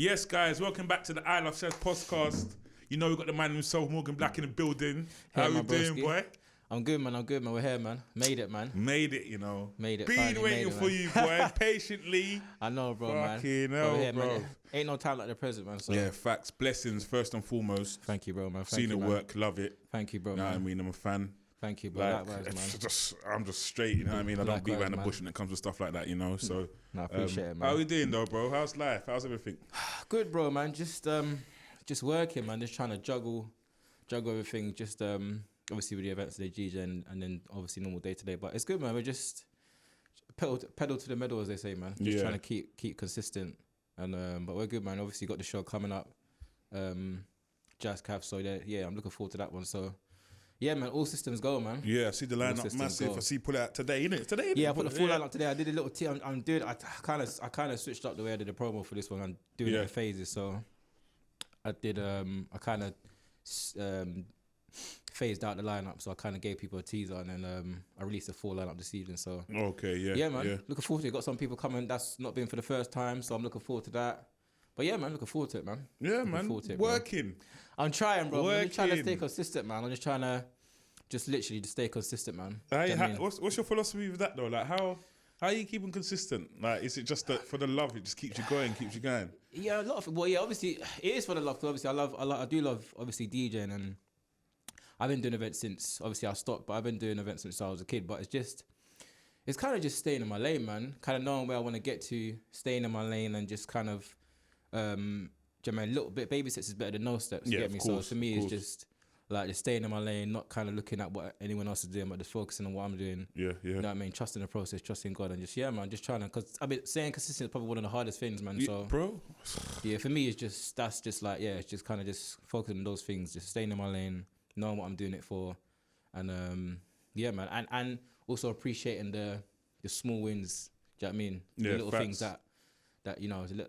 Yes, guys, welcome back to the Ilovesesh podcast. You know we got the man himself, Morgan Black, in the building. How you doing, boy? I'm good, man. We're here, man. Made it, man. Made it, you know. Made it. Been waiting for you, boy, patiently. I know, bro, Fucking man. hell, Here, bro. Man. Ain't no time like the present, man. So. Yeah, facts. Blessings, first and foremost. Thank you, bro, man. Seen the work, love it. Thank you, bro, Know man. what I mean? I'm a fan. Thank you, bro. Likewise, man. I'm just straight, you know what I mean? I don't beat around the man. bush when it comes to stuff like that, you know? So, I appreciate it, man. How you doing, though, bro? How's life? How's everything? Good, bro, man. Just working, man. Just trying to juggle everything. Just obviously with the events today, GJ, and then obviously normal day to day. But it's good, man. We're just pedal to the metal, as they say, man. Just trying to keep consistent. And but we're good, man. Obviously got the show coming up, Jazz Cav. So yeah, I'm looking forward to that one. So yeah, man. All systems go, man. Yeah, I see the lineup massive. I see pull it out today, innit? Today, innit? Yeah, I put the full lineup today. I did a little I'm doing. I kind of switched up the way I did the promo for this one. I'm doing it in phases. So I did. I kind of phased out the lineup, so I kind of gave people a teaser, and then I released a full lineup this evening. So okay, yeah, man. Yeah. Looking forward to it. Got some people coming that's not been for the first time, so I'm looking forward to that. But yeah, man, looking forward to it, man. Yeah, man. Working. I'm trying, bro. I'm just trying to stay consistent, man. I'm just trying to literally stay consistent, man. What's your philosophy with that though? Like how are you keeping consistent? Like, is it just that for the love? It just keeps you going, Yeah, a lot of well, yeah. Obviously, it is for the love. Cause obviously, I do love obviously DJing, and I've been doing events since obviously I stopped, but I've been doing events since I was a kid. But it's kind of just staying in my lane, man. Kind of knowing where I want to get to, staying in my lane, and just kind of, a little bit. Baby steps is better than no steps. You get me? So for me, it's just like just staying in my lane, not kind of looking at what anyone else is doing, but just focusing on what I'm doing. Yeah. You know what I mean? Trusting the process, trusting God, and just just trying to. Because I've been saying consistent is probably one of the hardest things, man. So, bro. Yeah, for me, it's just like it's just kind of just focusing on those things, just staying in my lane, knowing what I'm doing it for, and man, and also appreciating the small wins. Do you know what I mean? Yeah, the little facts. things that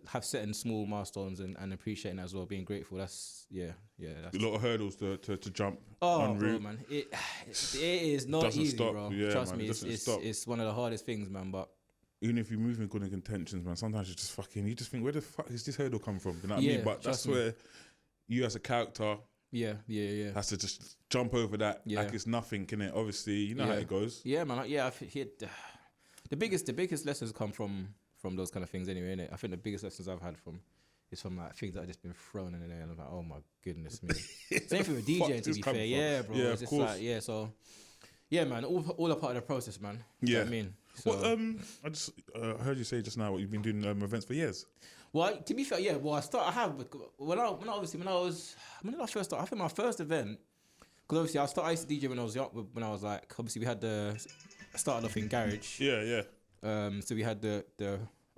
have certain small milestones and appreciating that as well, being grateful. That's that's a lot of hurdles to jump. Oh, bro, man, it is not easy, stop. bro. Yeah, Trust man, me, it's one of the hardest things, man. But even if you move in good intentions, man, sometimes you just think, where the fuck is this hurdle come from? You know what I mean? But that's where you as a character, has to just jump over that like it's nothing, innit? Obviously, you know how it goes. Yeah, man. The biggest lessons come from those kind of things anyway, innit? I think the biggest lessons I've had is from like things that have just been thrown in there, and I'm like, oh my goodness me. Same thing with DJing, to be fair. Yeah, bro. Yeah, it's of just course. like, so yeah, man, all a part of the process, man. You know what I mean? So, I just heard you say just now what you've been doing events for years. Well, to be fair, when I first started, I think my first event, because obviously I used to DJ when I was young, when I was like, obviously we had started off in garage. Yeah. So we had the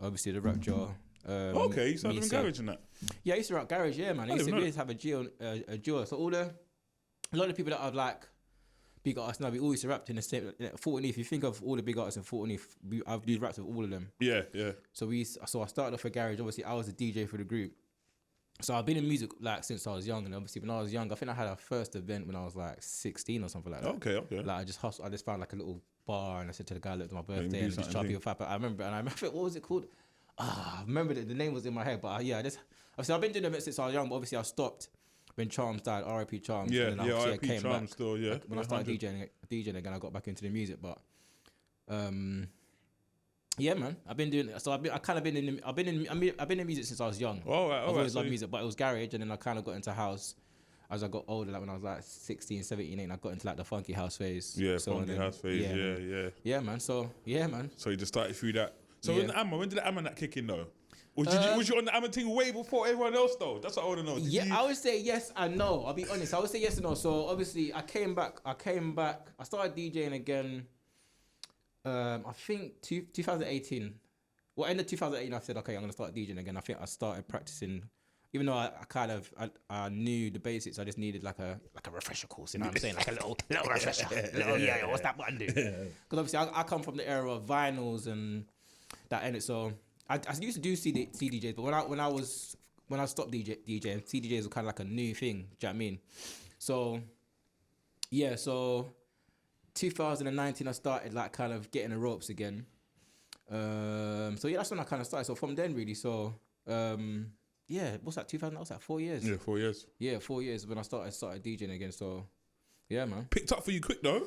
obviously the rap jar. Okay, you started in garage and that. Yeah, I used to rap garage. Yeah, man. We used to have a Geo. So a lot of the people that I've like big artists now, we always rap in the same. Fortney, if you think of all the big artists in Fortney, I've been raps with all of them. Yeah. So I started off a garage. Obviously, I was a DJ for the group. So I've been in music like since I was young, and obviously when I was young, I think I had a first event when I was like 16 or something like that. Okay. Like I just found like a little bar, and I said to the guy, "Look, it's my birthday," and just try to be a fat. But I remember, what was it called? I remember the name was in my head, but obviously I've been doing events since I was young, but obviously I stopped when Charms died. R.I.P. Charms. Yeah, and then R.I.P. Charms back, still. Yeah. When I started DJing again, I got back into the music, but yeah, man. I've been doing it. So I've been in music since I was young. All right. I've always loved music, but it was garage, and then I kind of got into house as I got older. Like when I was like 16, 17, 18, I got into like the funky house phase. Yeah, funky house phase. Yeah. Yeah, man. So yeah, man. So you just started through that. So when did the Amma kick in though? Was you on the Amma thing way before everyone else though? That's what I want to know. I would say yes and no. I'll be honest. I would say yes and no. So obviously I came back. I started DJing again. I think 2018. Well, end of 2018, I said, okay, I'm gonna start DJing again. I think I started practicing, even though I knew the basics. I just needed like a refresher course. You know what I'm saying? Like a little refresher. What's that button do? Because obviously I come from the era of vinyls and that ended. So I used to do CDJs, but when I stopped DJing, CDJs were kind of like a new thing. Do you know what I mean? So yeah, 2019 I started like kind of getting the ropes again. So yeah, that's when I kind of started. So from then really, yeah, what's that? 2000? What's that? 4 years. Yeah, 4 years. Yeah, 4 years when I started DJing again. So, yeah, man. Picked up for you quick though.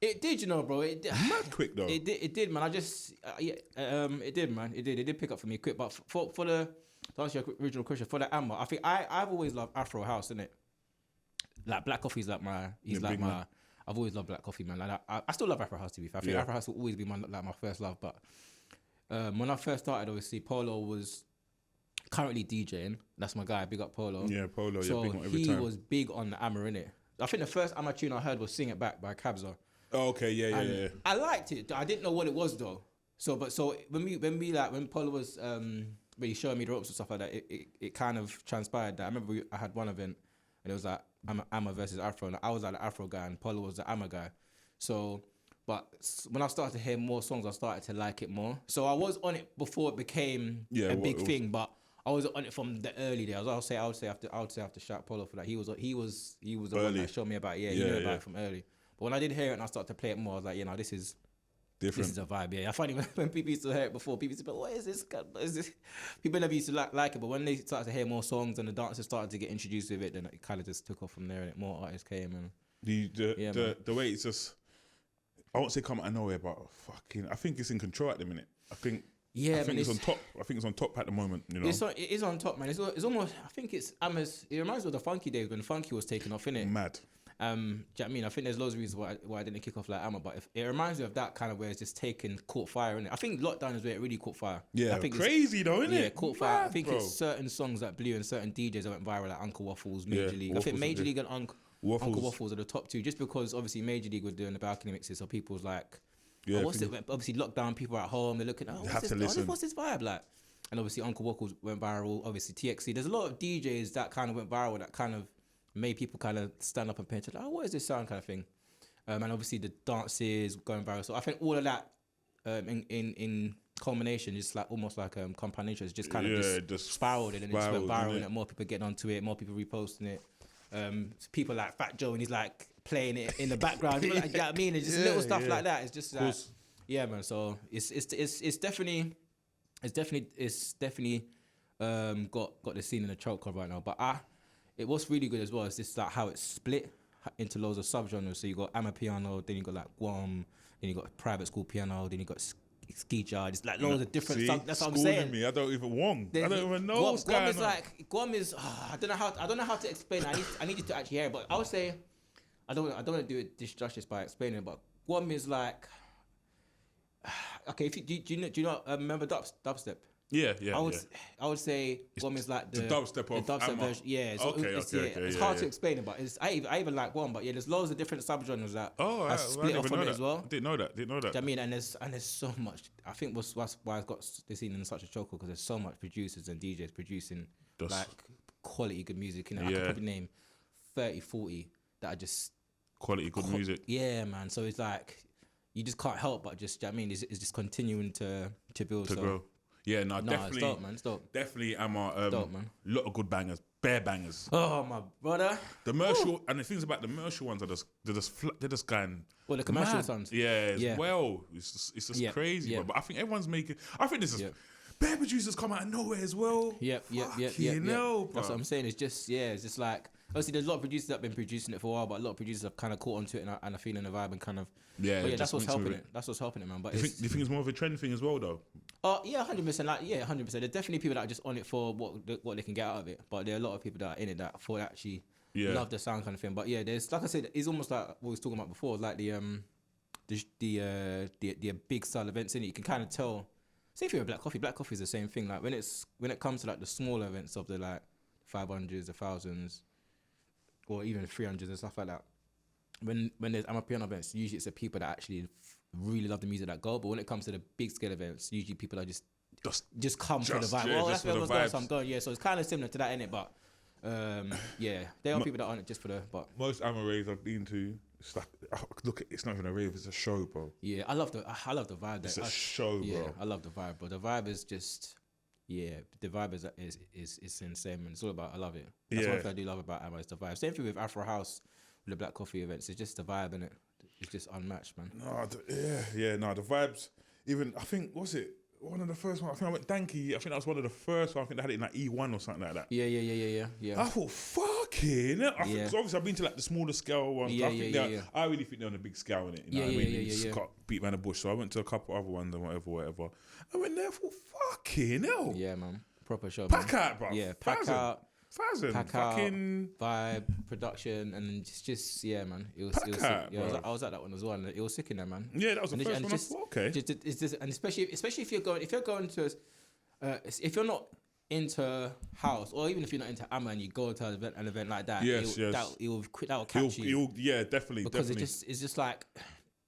It did, you know, bro. It did. Mad quick though. It did, man. I just it did, man. It did pick up for me quick. But for the to answer your original question, for the Amma, I think I've always loved Afro House, innit? Like Black Coffee's like my man. I've always loved Black Coffee, man. Like I still love Afro House, to be fair. I think Afro House will always be my first love. But when I first started, obviously Polo was currently DJing. That's my guy. Big up Polo. Yeah, Polo. So yeah, big on every time. he was big on the Amma, innit? I think the first Amma tune I heard was "Sing It Back" by Kabza. Oh, okay, yeah. I liked it. I didn't know what it was though. So when Polo was really showing me the ropes and stuff like that, it kind of transpired that I remember I had one event and it was like Amma versus Afro, and I was like the Afro guy and Polo was the Amma guy. So, but when I started to hear more songs, I started to like it more. So I was on it before it became a big thing, but I was on it from the early days. I would say after shout Polo for that. He was the one that showed me about it. He knew about it from early. But when I did hear it and I started to play it more, I was like, this is different. This is a vibe. Yeah, I find it when people used to hear it before, people used to be, what is this? What is this? People never used to like it, but when they started to hear more songs and the dancers started to get introduced with it, then it kind of just took off from there, and more artists came. And the way it's just, I won't say come out of nowhere, but fucking, I think it's in control at the minute. I think it's on top. I think it's on top at the moment. You know, it is on top, man. It's almost. I think it's Amma's. It reminds me of the Funky days when Funky was taking off, innit? Mad. Do you know what I mean? I think there's loads of reasons why I didn't kick off like Amma, but it reminds me of that kind of where it's just caught fire, innit? I think Lockdown is where it really caught fire. Yeah, I think crazy though, innit? Yeah, caught fire. I think it's certain songs that blew and certain DJs that went viral, like Uncle Waffles, Major League. Waffles, I think Major League and Uncle Waffles are the top two, just because obviously Major League was doing the balcony mixes, so people was like, obviously Lockdown, people are at home, they're looking, what's this vibe like? And obviously Uncle Waffles went viral, obviously TXC. There's a lot of DJs that kind of went viral that kind of made people kind of stand up and pinch like, what is this sound kind of thing? And obviously the dances going viral. So I think all of that in culmination is like almost like combination. It's just kind of just spiraled and then it just went viral and more people getting onto it, more people reposting it. People like Fat Joe and he's like playing it in the background. You know what I mean? It's just little stuff like that. It's just like, yeah, man. So it's definitely got the scene in the chokehold right now. But what's really good as well is this like how it's split into loads of subgenres. So you got Amapiano, then you got like Guam, then you got private school piano, then you got ski jar. It's like loads of different stuff. That's what I'm saying. Me, I don't even want. I don't even know what's Guam going is on. like Guam is. I don't know how to explain it. I need you to actually hear it. But I would say I don't want to do it justice by explaining it. But Guam is like okay. If you, do you not remember dubstep? Yeah. I would say Guam is like the dubstep version. Yeah, so it's hard to explain it, but I even like Guam, but yeah, there's loads of different subgenres that are split off on it as well. Didn't know that. Do you know what I mean? And there's so much. I think what's why I've got this scene in such a chokehold, because there's so much producers and DJs producing like quality good music. You know, I could probably name 30, 40 that are just quality good music. Yeah, man. So it's like you just can't help but just. Do you know what I mean, it's just continuing to build to grow. Yeah, definitely. It's dope, man. It's dope. Definitely, dope, man. Lot of good bangers, bare bangers. Oh my brother. The commercial and the things about the commercial ones are they're just going. Well, the commercial ones. Yeah. Well, it's just crazy. Yeah. But I think everyone's making. I think this is. Bare producers come out of nowhere as well. Yep. That's what I'm saying. It's just like obviously there's a lot of producers that have been producing it for a while, but a lot of producers have kind of caught onto it and are feeling the vibe and kind of. Yeah, that's what's helping it. That's what's helping it, man. But do you think it's more of a trend thing as well, though? Yeah, 100%. 100%. There's definitely people that are just on it for what they can get out of it, but there are a lot of people that are in it that for actually love the sound kind of thing. But yeah, there's like I said, it's almost like what we was talking about before, like the big style events in it. You can kind of tell. Say if you're a Black Coffee is the same thing. Like when it comes to like the smaller events of the like 500s, the 1000s, or even 300s and stuff like that. When there's Amapiano events, usually it's the people that actually really love the music that go. But when it comes to the big scale events, usually people are just come for the vibe. Well, that's where I was going, so I'm going. Yeah, so it's kind of similar to that, innit? But there are people that aren't it just for the. But most Ama raves I've been to, it's like it's not even a rave, it's a show, bro. Yeah, I love the vibe. It's a show, bro. Yeah, I love the vibe, bro. The vibe is just. Yeah, the vibe is insane, man. It's all about. I love it. That's one thing I do love about Ama is the vibe. Same thing with Afro House. The Black Coffee events, it's just the vibe in it. It's just unmatched, man. The vibes. Even I think was it one of the first ones. I think I went Danky. I think that was one of the first ones. I think they had it in like E1 or something like that. Yeah. I thought, fucking hell. I think, cause obviously I've been to like the smaller scale ones. I really think they're on a big scale in it. You know what I mean? You just got beat around the bush. So I went to a couple other ones and whatever. I went there for fucking hell. Yeah, man. Proper show. Pack out, bro. Yeah, pack out. Fucking vibe, production, and just yeah, man. It was sick. Yeah, I was at that one as well, and it was sick in there, man. Yeah, that was the first one. I thought, okay. It's just, and especially if you're going to, if you're not into house, or even if you're not into Amma and you go to an event like that, that will catch you. Yeah, definitely. Because it's just like.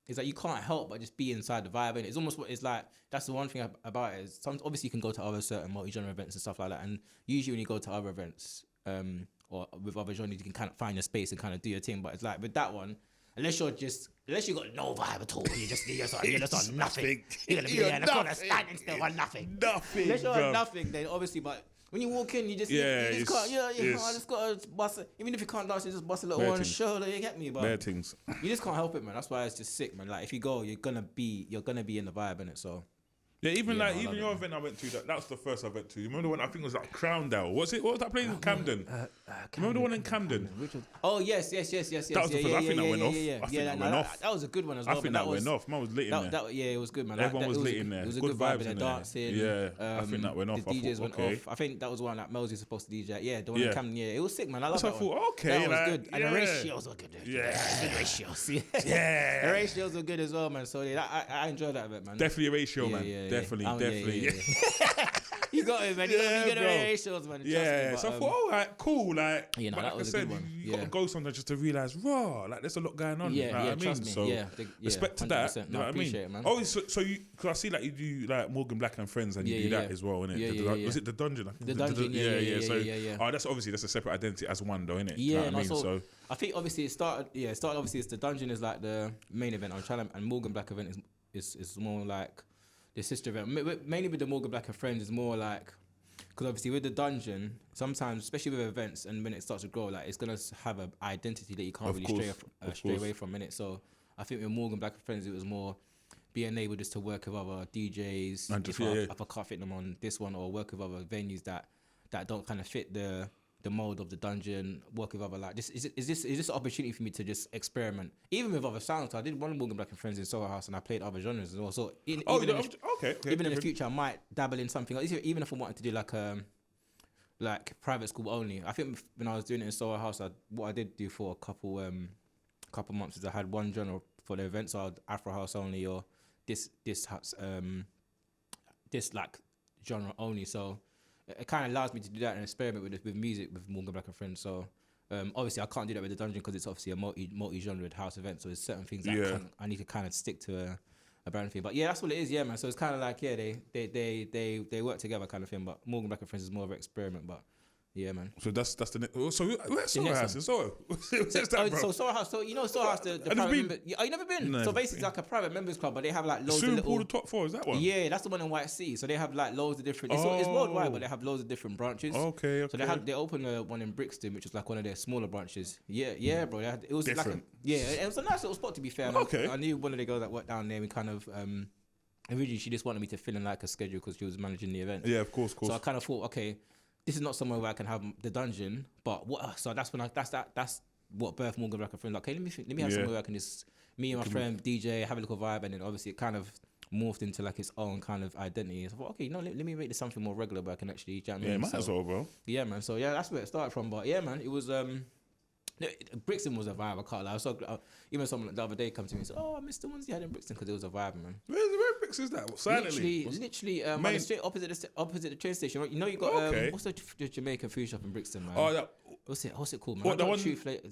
It's like you can't help but just be inside the vibe, and it's almost what it's like. That's the one thing about it is obviously you can go to other certain multi-genre events and stuff like that, and usually when you go to other events or with other genres, you can kind of find your space and kind of do your thing. But it's like with that one, unless you got no vibe at all, you're just on nothing. You're gonna be there in the corner standing still on nothing. Unless you're on nothing, then obviously, but. When you walk in, you just can't. I just gotta bust it. Even if you can't dance, you just bust a little on the shoulder. You get me, but bare things. You just can't help it, man. That's why it's just sick, man. Like if you go, you're gonna be in the vibe, innit? So. Yeah, even your event I went to, that was the first I went to. You remember the one I think it was like Crowndale? What was that place in Camden? Remember the one in Camden? Oh yes. That was the first. I think that went off. I think that went off. That was a good one as well. I think that went off. Man was lit in there. Yeah, it was good, man. Everyone was lit in there. It was a good vibe in there, dancing. Yeah, I think that went off. The DJs went off. I think that was one that Mels was supposed to DJ. Yeah, the one in Camden. Yeah, it was sick, man. I love that one. I thought, okay, that was good. And the ratios were good. Yeah, good ratios. Yeah, the ratios were good as well, man. So yeah, I enjoyed that event, man. Definitely a ratio, man. Definitely. Yeah. You got it, man. You got the ratios, man. Yeah, so I thought, all right, cool. Like, that was a good one. You got to go sometimes just to realise, like, there's a lot going on. Yeah, you know what I mean? Trust me. So, respect to that. You know what I mean? It, man. Oh, so you, because I see like you do like Morgan Black and Friends, and you do that as well, innit? Yeah. Was it the Dungeon? The Dungeon, yeah. Oh, that's obviously a separate identity as one, though, innit? Yeah, you know what I mean? So I think obviously it started. Obviously, it's the Dungeon is like the main event. And Morgan Black event is more like. The sister event, mainly with the Morgan Black and Friends, is more like, because obviously with the Dungeon, sometimes, especially with events, and when it starts to grow, like it's gonna have an identity that you can't stray away from, innit? So I think with Morgan Black and Friends, it was more being able just to work with other DJs, and if I can't fit them on this one, or work with other venues that don't kind of fit the mold of the Dungeon, work with other like this. Is this an opportunity for me to just experiment, even with other sounds? So I did one Morgan Black and Friends in Soho House, and I played other genres as well. So even in the future, I might dabble in something. Even if I wanted to do like private school only. I think when I was doing it in Soho House, what I did do for a couple months is I had one genre for the event, so I'd Afro House only, or this like genre only. So. It kind of allows me to do that and experiment with music with Morgan Black and Friends. So obviously I can't do that with the Dungeon because it's obviously a multi-genre house event. So there's certain things that I need to kind of stick to a brand thing. But yeah, that's what it is. Yeah, man. So it's kind of like they work together kind of thing. But Morgan Black and Friends is more of an experiment. But yeah, man. So that's the so where's Soho House in Soho? So Soho House. So you know Soho House, the private member. Oh, you never been? No, so basically, it's like a private members club, but they have like loads of little. The top 4 is that one? Yeah, that's the one in White Sea. So they have like loads of different. It's worldwide, but they have loads of different branches. Okay. So they opened one in Brixton, which was like one of their smaller branches. Yeah, bro. It was different. It was a nice little spot to be fair. Okay. I knew one of the girls that worked down there. We kind of originally she just wanted me to fill in like a schedule because she was managing the event. Yeah, of course. So I kind of thought, okay. This is not somewhere where I can have the Dungeon, but what? So that's when that's what birthed Morgan Black and Friends. Like, okay, let me have somewhere where I can just me and my friend DJ have a little vibe, and then obviously it kind of morphed into like its own kind of identity. So I thought, okay, let me make this something more regular where I can actually jam. Yeah, might as well, bro. Yeah, man. So yeah, that's where it started from. But yeah, man, it was Brixton was a vibe. I can't lie. So even someone the other day come to me and said, "Oh, I missed the ones you had in Brixton because it was a vibe, man." Where Brixton is that? Silently, literally, straight opposite the train station. You know, you got what's the Jamaican food shop in Brixton, man? Oh, what's it called, man? What, the one?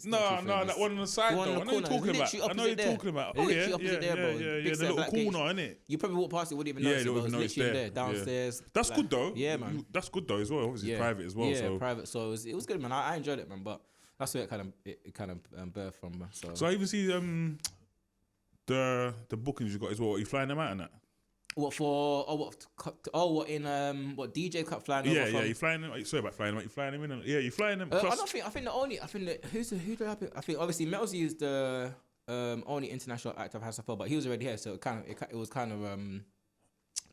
No, that one on the side. I know you're talking about. I know you're talking about. Oh yeah, the little corner, innit? You probably walk past it, wouldn't even notice it. It was literally there, downstairs. That's good though. Yeah, man. That's good though as well. Obviously private as well. Yeah, private. So it was good, man. I enjoyed it, man. But that's where it kind of birthed from, man. So I even see the bookings you got as well. Are you flying them out and that? What for? What in what DJ Cup flying over from? Yeah, you flying them. Sorry about flying them. You flying them in? Yeah, you flying them. I think who do I think obviously Melzy is the only international act I've had so far, but he was already here, so it was kind of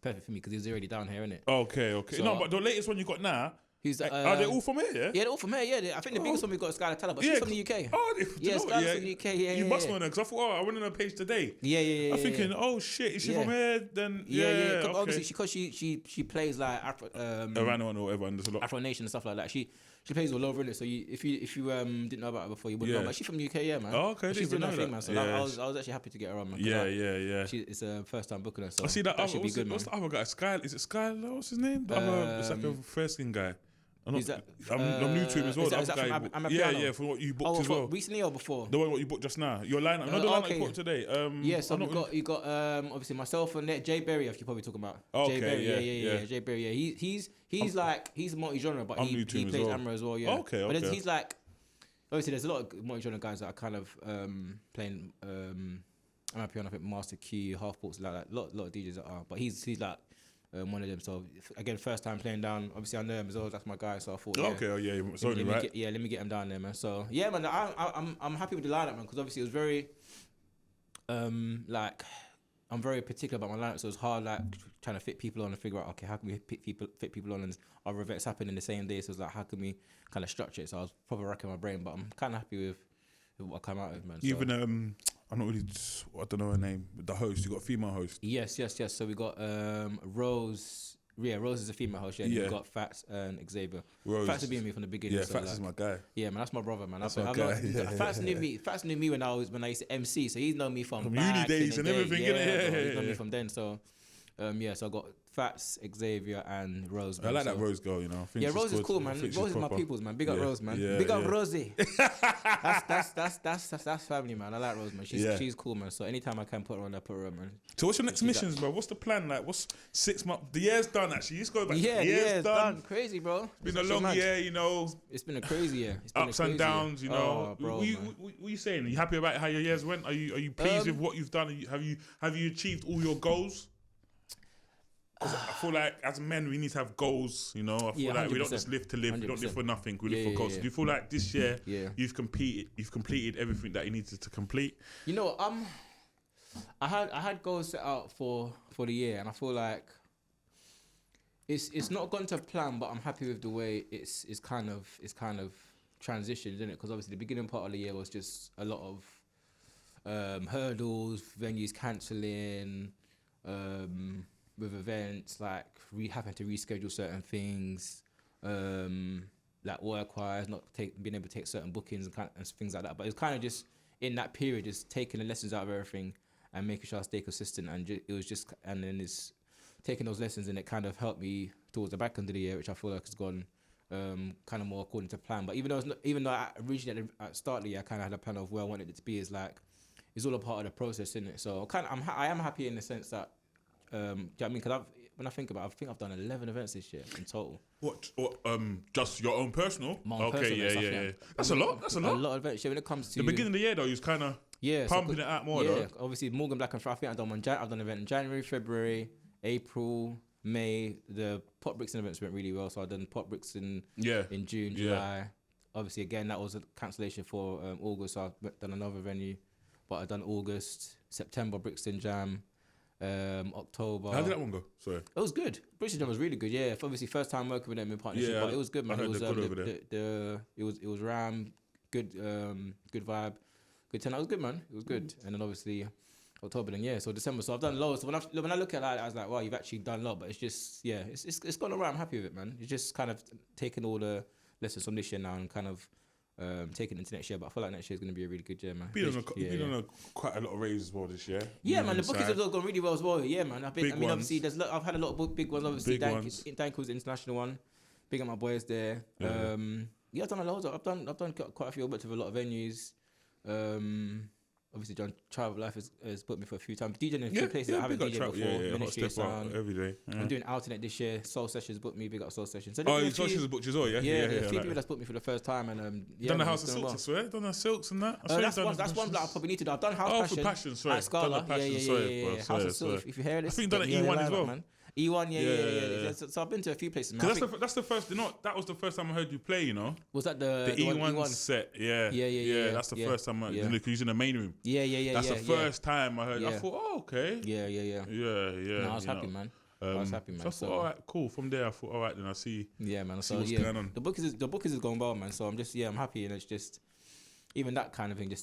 perfect for me because he was already down here, innit? Okay. So, no, but the latest one you got now. Are they all from here? Yeah, they're all from here. Yeah, I think the biggest one we got is Skylar Teller, but she's from the UK. Skylar's from the UK. Yeah, you must know her because I thought, I went on her page today. Yeah. I'm thinking, oh shit, is she from here? Then yeah. Obviously, because she plays like Iran or whatever, and there's a lot Afro Nation and stuff like that. She plays all over it. So if you didn't know about her before, you wouldn't know. But she's from the UK, yeah, man. Oh, okay. She's doing that thing, man. So I was actually happy to get her on, man. Yeah. It's a first time booking her. So I see that. Should be good, man. What's the other guy? Is it Skylar? What's his name? It's like a fair skin guy. I'm new to him as well. Is that from yeah, from what you booked as well. Recently or before? The one what you booked just now. Your lineup. Not the lineup you booked today. So you got obviously myself and Jay Berry. If you're probably talking about. Okay, Jay Berry, Jay Berry. Yeah, he's multi-genre, but he plays Amra as well. Yeah. Okay. But he's like, obviously there's a lot of multi-genre guys that are kind of playing Amra piano. I think Master Key, Half Ports, like that. A lot of DJs that are, but he's like. One of them. So again, first time playing down. Obviously, I know him as well. That's my guy. So I thought, let me get him down there, man. So yeah, man. I'm happy with the lineup, man, because obviously it was very, I'm very particular about my lineup. So it was hard, like trying to fit people on and figure out, okay, how can we fit people on, and other events happening the same day. So it's like, how can we kind of structure it? So I was probably racking my brain, but I'm kind of happy with what I come out with, man. Even I'm not really. I don't know her name. The host, you got a female host. Yes. So we got Rose. Yeah, Rose is a female host. Yeah. We got Fats and Xavier. Fats has been with me from the beginning. Yeah, so Fats is my guy. Yeah, man, that's my brother, man. That's my guy. Fats knew me. Fats knew me when I used to MC. So he's known me from uni days and everything. Yeah, he's known me from then. So, so I got Fats, Xavier, and Rose. Man. I like that Rose girl, you know. Rose is cool, man. Rose is my people's, man. Big up Rose, man. Big up Rosie. That's family, man. I like Rose, man. She's cool, man. So anytime I can put her on, I put her on, man. So what's your next missions, bro? What's the plan? Like, what's 6 months? The year's done, actually. You just go back. Yeah, the year's done. Crazy, bro. It's been a long year, you know. It's been a crazy year. Ups and downs, you know. Oh, bro, what are you saying? Are you happy about how your years went? Are you pleased with what you've done? Have you achieved all your goals? I feel like as men we need to have goals, you know. I feel like we don't just live to live. 100%. We don't live for nothing. We live for goals. Do you feel like this year you've completed everything that you needed to complete? You know, I had goals set out for the year, and I feel like it's not gone to plan, but I'm happy with the way it's kind of transitioned, isn't it? Because obviously the beginning part of the year was just a lot of hurdles, venues cancelling, with events, like having to reschedule certain things, like work-wise, being able to take certain bookings and things like that. But it's kind of just in that period, just taking the lessons out of everything and making sure I stay consistent. And then it's taking those lessons, and it kind of helped me towards the back end of the year, which I feel like has gone kind of more according to plan. But even though I originally at the start of the year, I kind of had a plan of where I wanted it to be. Is like it's all a part of the process, isn't it? So I am happy in the sense that. Do you know what I mean? Because when I think about it, I think I've done 11 events this year in total. What? Just your own personal? My own personal yeah. That's a lot. A lot of events. Yeah, when it comes to the beginning of the year, though, you was kind of pumping it out more. Yeah, obviously Morgan Black and Fry. I think I've done an event in January, February, April, May. The Pot Brixton events went really well, so I've done Pot Brixton in June, July. Obviously, again, that was a cancellation for August, so I've done another venue, but I've done August, September Brixton Jam. October. How did that one go? Sorry. It was good. British Jam was really good. Yeah, obviously first time working with them in partnership, but it was good, man. It was it was Ram, good vibe, good turnout. It was good, man. It was good. And then obviously October, then so December. So I've done loads. So when I look at that, I was like, wow, you've actually done a lot. But it's just it's gone alright. I'm happy with it, man. It's just kind of taking all the lessons from this year now and kind of. Taking into next year, but I feel like next year is going to be a really good year, man. Been on quite a lot of raves as well this year. Yeah, man, the bookings have all gone really well as well. Yeah, man. Obviously, I've had a lot of big ones. Obviously, Danko's the international one. Big up my boys there. I've done a lot. I've done quite a few. I've worked with a lot of venues. Obviously, John Travel Life has put me for a few times. DJing in a few places I haven't DJed before. Ministry Sound. Every day. I'm doing Alternate this year. Soul Sessions booked me. Big up Soul Sessions. So Soul Sessions booked you as well, yeah? Yeah, a few people that's booked me for the first time. And done the House of Silks, I swear? Done the Silks and that? That's one that I probably need to do. I've done House Passion, sorry. At Scala. Yeah. House of Silks, if you hear this. I think you've done an E1 as well. Man. E1, yeah. So I've been to a few places, man. That's the first. That was the first time I heard you play. You know. Was that the E1 set? Yeah. That's the first time I because in the main room. Yeah. That's the first time I heard. I thought, oh, okay. Yeah. Yeah. No, I was happy, man. I was happy, man. So I thought, all right, cool. From there, I thought, all right, then I see. Yeah, man. See what's going on. The book is going well, man. So I'm happy, and it's just even that kind of thing.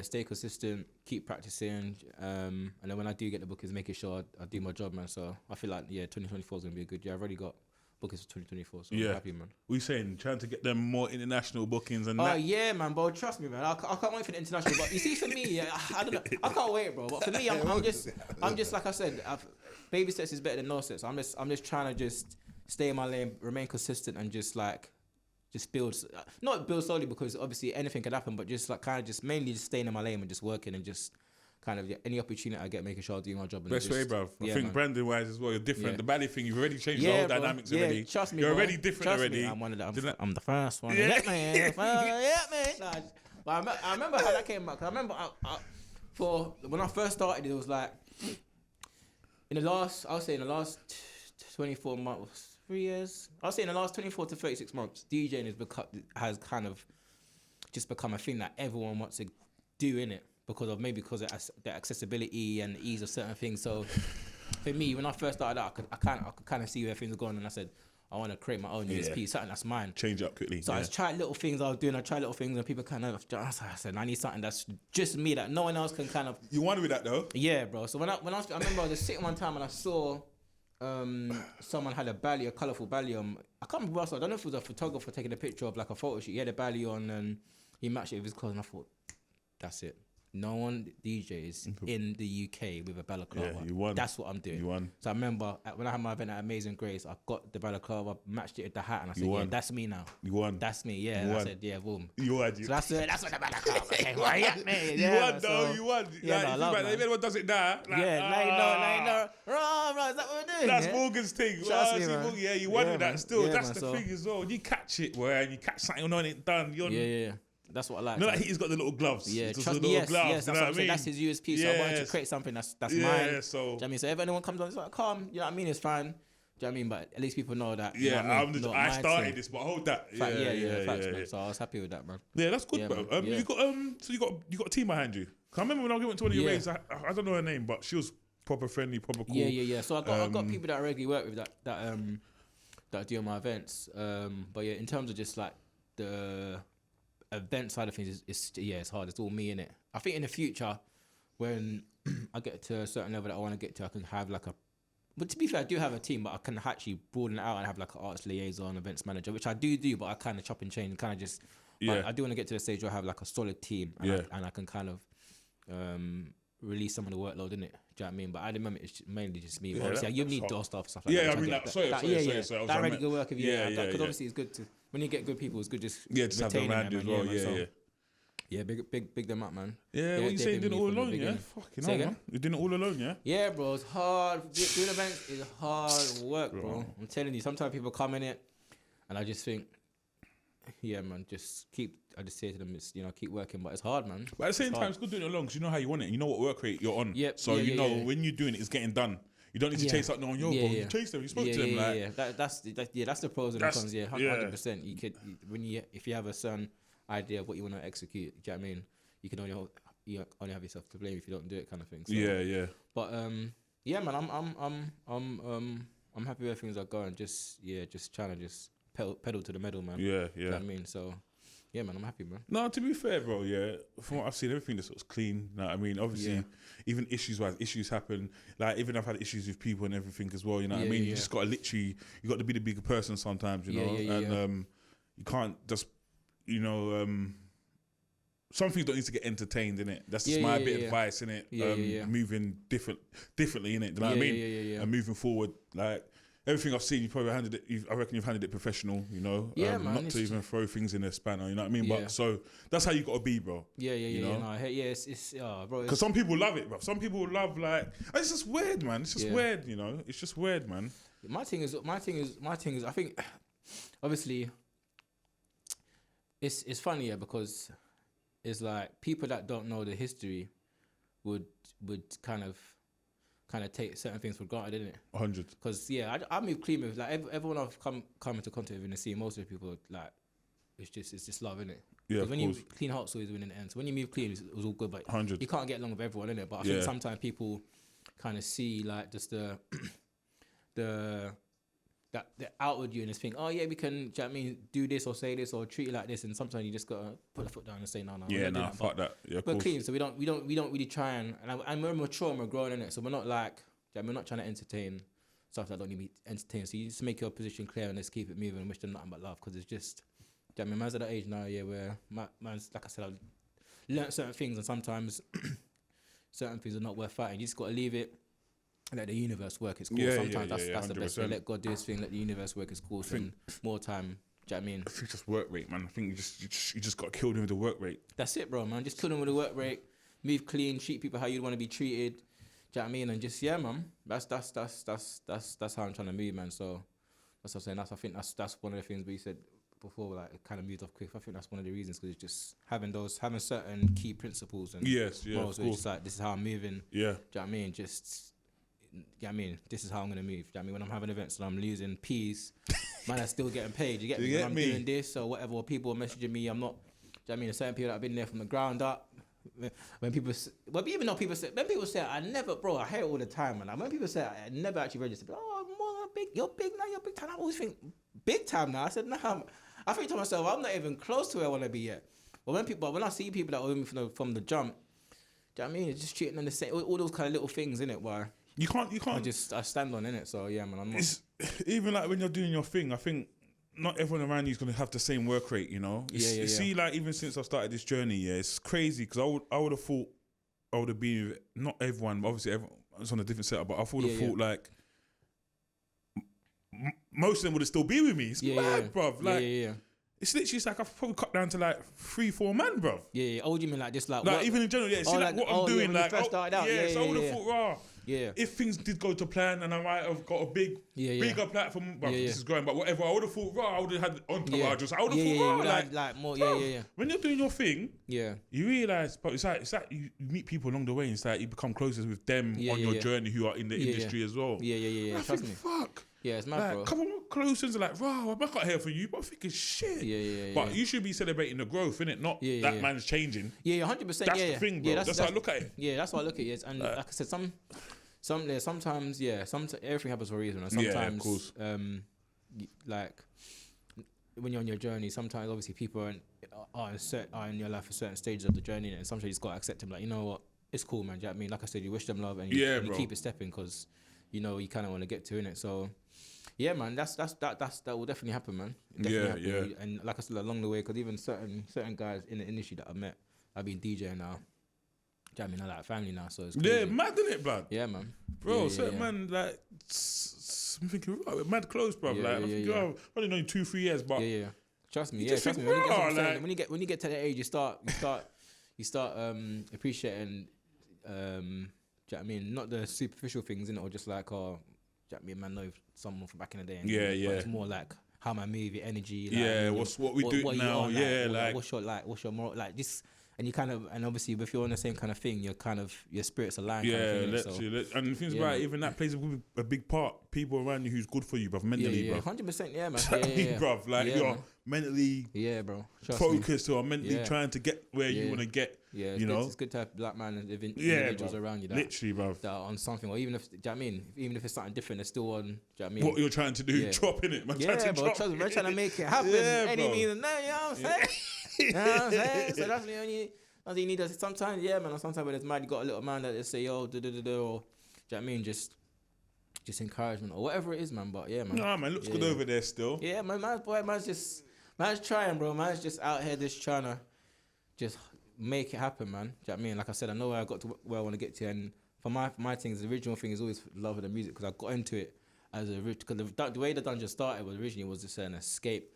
Stay consistent, keep practicing, and then when I do get the bookings, making sure I do my job, man. So I feel like 2024 is gonna be a good year. I've already got bookings for 2024, so I'm happy, man. What are you saying? Trying to get them more international bookings and that? Oh yeah, man, bro. Trust me, man. I can't wait for the international. But you see, for me, I don't know. I can't wait, bro. But for me, I'm just like I said, baby steps is better than no steps. I'm just trying to just stay in my lane, remain consistent, and just build, not build slowly because obviously anything could happen, but just like kind of just mainly just staying in my lane and just working and just kind of any opportunity I get, making sure I do my job. And best way, bro. I think branding wise as well, you're different. Yeah. The Ballet thing, you've already changed the whole dynamics already. Trust me, you're bro. already different Trust already. Me. I'm one of the. I'm the first one. Yeah, man. Man. But I remember how that came back. I remember for when I first started, it was like in the last 24 months. 3 years. I'll say in the last 24 to 36 months, DJing has kind of just become a thing that everyone wants to do in it because of the accessibility and the ease of certain things. So for me, when I first started out, I could kind of see where things were going, and I said, I want to create my own USP, something that's mine. Change up quickly. So I tried little things I was doing. I tried little things, and people kind of. I said, I need something that's just me that no one else can kind of. You wanted with that though? Yeah, bro. So I remember I was sitting one time and I saw. Someone had a colourful belly on. I can't remember. I don't know if it was a photographer taking a picture of like a photo shoot. He had a belly on and he matched it with his clothes. And I thought, that's it. No one DJs in the UK with a balaclava. Yeah, you won. That's what I'm doing. You won. So I remember when I had my event at Amazing Grace, I got the balaclava, matched it with the hat, and I said, yeah, that's me now. You won. That's me. Yeah. And I said, yeah, boom. You won. So that's what the balaclava came. Yeah, man. You won, though. You won. Yeah, like, if anyone does it now, now you know. Right, is that what we're doing? That's Morgan's thing. Trust me, man. Yeah, you won with that. Still, that's man, the thing as well. You catch it, and you catch something on it done. Yeah. That's what I like. No, like he's got the little gloves. Yeah, trust me. Yes, that's what I'm saying. That's his USP. So I wanted to create something that's mine. Yeah, so. Do you know what I mean? So if anyone comes on, it's like, calm. You know what I mean? It's fine. Do you know what I mean? But at least people know that. Yeah, you know what I mean? I started this, but hold that. Yeah. So I was happy with that, bro. Yeah, that's good, bro. You got a team behind you. I remember when I went to one of your raves. I don't know her name, but she was proper friendly, proper cool. Yeah. So I got people that I regularly work with that do my events. But yeah, in terms of just like the event side of things, it's hard. It's all me in it. I think in the future, when I get to a certain level that I want to get to, I can have like a. But to be fair, I do have a team, but I can actually broaden it out and have like an arts liaison, events manager, which I do, but I kind of chop and change and kind of just. Yeah. I do want to get to the stage where I have like a solid team, and I can kind of release some of the workload in it. Do you know what I mean? But at the moment, it's mainly just me. Obviously, you need door stuff, stuff like that. Yeah, I mean, sorry. That really good work of because obviously it's good to when you get good people. It's good just have them around as well. Yeah, big them up, man. Yeah, what you saying? Doing it all alone, yeah? Fucking hell, man. You're doing it all alone, yeah? Yeah, bro. It's hard. Doing events is hard work, bro. I'm telling you. Sometimes people come in it, and I just think, yeah, man, I just say to them, it's, keep working, but it's hard, man. But at the same time, it's good doing it alone because you know how you want it. You know what work rate you're on. Yep. So when you're doing it, it's getting done. You don't need to chase out no one. Bro, you chase them. You spoke to them, like. That's the pros and the cons. Yeah, 100%. You could if you have a certain idea of what you want to execute. Do you know what I mean? You can only have yourself to blame if you don't do it, kind of thing. So, yeah. But yeah, man, I'm happy where things are going. Just trying to just pedal to the metal, man. Yeah. Do you know what I mean? So. Yeah, man, I'm happy, man. No, to be fair, bro, from what I've seen, everything just looks clean. You know what I mean? Obviously, even issues happen. Like, even I've had issues with people and everything as well, you know what I mean? You just got to you got to be the bigger person sometimes, you know? And you can't just, some things don't need to get entertained, innit? That's just my bit of advice, innit? Moving differently, innit? You know what I mean? And moving forward, like... Everything I've seen, you probably handled it. I reckon you've handled it professional, man. Not to even throw things in a spanner, you know what I mean? Yeah. But so that's how you got to be, bro. It's bro. Because some people love it, bro. Some people love it's just weird, man. It's just weird, It's just weird, man. My thing is. I think, obviously, it's funny, because it's like people that don't know the history would kind of take certain things for granted, isn't it? 100. Because I move clean with everyone I've come into contact with in the scene. Most of the people it's just love, innit? Yeah. When you clean hearts always win in the end. So when you move clean, it was all good, but 100. You can't get along with everyone, innit? But I think sometimes people kind of see like just the outward you and just think, oh yeah, we can, do you know what I mean, do this or say this or treat it like this, and sometimes you just gotta put the foot down and say no. Yeah, no, fuck that. Yeah, we're clean, so we don't really try and we're mature and we're growing in it, so we're not like, we're not trying to entertain stuff that don't need to be entertained. So you just make your position clear and let's keep it moving and wish them nothing but love, because it's just, I mean, man's at that age now, yeah, where man's, like I said, I've learned certain things, and sometimes certain things are not worth fighting. You just got to leave it, let the universe work its course. Sometimes that's the best way. Let God do his thing, let the universe work its course, and more time. Do you know what I mean? I think just work rate, man. I think you just got to kill them with the work rate. That's it, bro, man. Just kill them with the work rate. Move clean, treat people how you'd want to be treated. Do you know what I mean? And just, yeah, man. That's how I'm trying to move, man. So that's what I'm saying. I think that's one of the things we said before, like it kind of moved off quick. I think that's one of the reasons, because it's just having certain key principles and morals. It's just like, this is how I'm moving. Yeah. Do you know what I mean? Just, you know what I mean? This is how I'm gonna move. Do you know what I mean? When I'm having events and I'm losing peas, man, I'm still getting paid. You get me? When I'm doing this or whatever, or people are messaging me, I'm not. Do you know what I mean? There's certain people that have been there from the ground up. When people, even though people say, I never, bro, I hear it all the time, man. Like, when people say I never actually registered, oh, more big, you're big now, you're big time. I always think big time now. I said, nah. I think to myself, I'm not even close to where I want to be yet. But when I see people that were with me from the jump, do you know what I mean? It's just treating them the same, all those kind of little things in it. Where you can't. I stand on in it. So yeah, man. I'm not. Even like when you're doing your thing, I think not everyone around you is going to have the same work rate, you know? See, like, even since I started this journey, it's crazy, because I would have thought I would have been with, not everyone, but obviously everyone's on a different setup, but I would have thought, like, most of them would have still been with me. It's mad, bruv. Like, it's literally, it's like I've probably cut down to, like, 3-4 man, bruv. Yeah. Oh, you mean like just like... Like, even in general, see, like, what I'm doing, like... So I would have thought, if things did go to plan and I might have got a bigger platform, this is growing, but whatever, I would have thought, I would have had entourage. I would have thought, like more, When you're doing your thing, you realise, but it's like you meet people along the way, and it's like you become closer with them on your journey who are in the industry as well. I think, fuck. Yeah, it's mad, like, bro. Come on, close and like, I can't hear from you, but I'm thinking shit. But you should be celebrating the growth, innit? Not that man's changing. 100%. That's the thing, bro. That's how I look at it. Yeah, that's how I look at it. And like I said, sometimes everything happens for a reason. And sometimes, of course. Like when you're on your journey, sometimes obviously people are in your life at certain stages of the journey, and sometimes you just gotta accept them. Like, you know what, it's cool, man. Do you know what I mean? Like I said, you wish them love and you keep it stepping, because you know you kind of want to get to it. So yeah, man, that will definitely happen, man. Definitely. And like I said, along the way, because even certain guys in the industry that I've met, I've been DJing now. I mean, I like family now, so it's crazy. Yeah, mad, isn't it, blood? Yeah, man. Bro, certain man, like, I'm thinking, we're mad close, bro. I'm thinking, I've only known you 2-3 years, but trust me, trust me. When you get to that age, you start appreciating, do you know what I mean? Not the superficial things, innit, or just like, do you know what I mean, man, know someone from back in the day. And but it's more like how my move, your energy. Like, what we do now. What's your moral, like this. And you kind of, and obviously, if you're on the same kind of thing, you're kind of, your spirits align. Yeah, and the thing's about, even that plays a big part. People around you who's good for you, bruv, mentally, bruv. 100%, yeah, man. Bruv, like, you're mentally bro, focused or mentally trying to get where you want to get. Yeah, you know, it's good to have black man and individuals around you that literally, bruv, that are on something, or even if, do you know what I mean? Even if it's something different, they're still on. Do you know what I mean? What you're trying to do, dropping it, man. Bro, trust me, we're trying to make it happen. Any means, you know what I'm saying? You know what I'm saying? So that's the only. You need us sometimes, man. Sometimes when it's mad, you got a little man that just say, yo, or do you know what I mean? Just encouragement or whatever it is, man. But yeah, man. Nah, man, looks good over there still. Yeah, man. Man's trying, bro. Man's just out here, just trying to just make it happen, man. Do you know what I mean? Like I said, I know where I got to, where I want to get to, and for my things, the original thing is always love of the music, because I got into it as because the way the dungeon started was originally was just an escape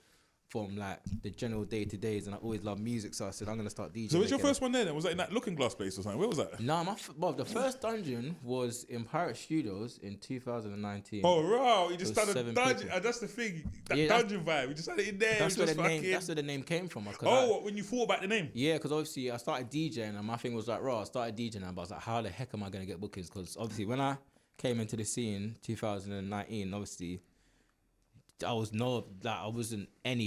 from like the general day-to-days, and I always loved music, so I said I'm gonna start DJing. So what's your first one then? Was that in that Looking Glass place or something? Where was that? No, the first dungeon was in Pirate Studios in 2019. Oh wow, you just started dungeon. That's the thing, dungeon vibe. You just had it in there. That's where the name came from. When you thought about the name? Yeah, because obviously I started DJing, and my thing was like, I started DJing, but I was like, how the heck am I gonna get bookings? Because obviously when I came into the scene 2019, obviously. I wasn't in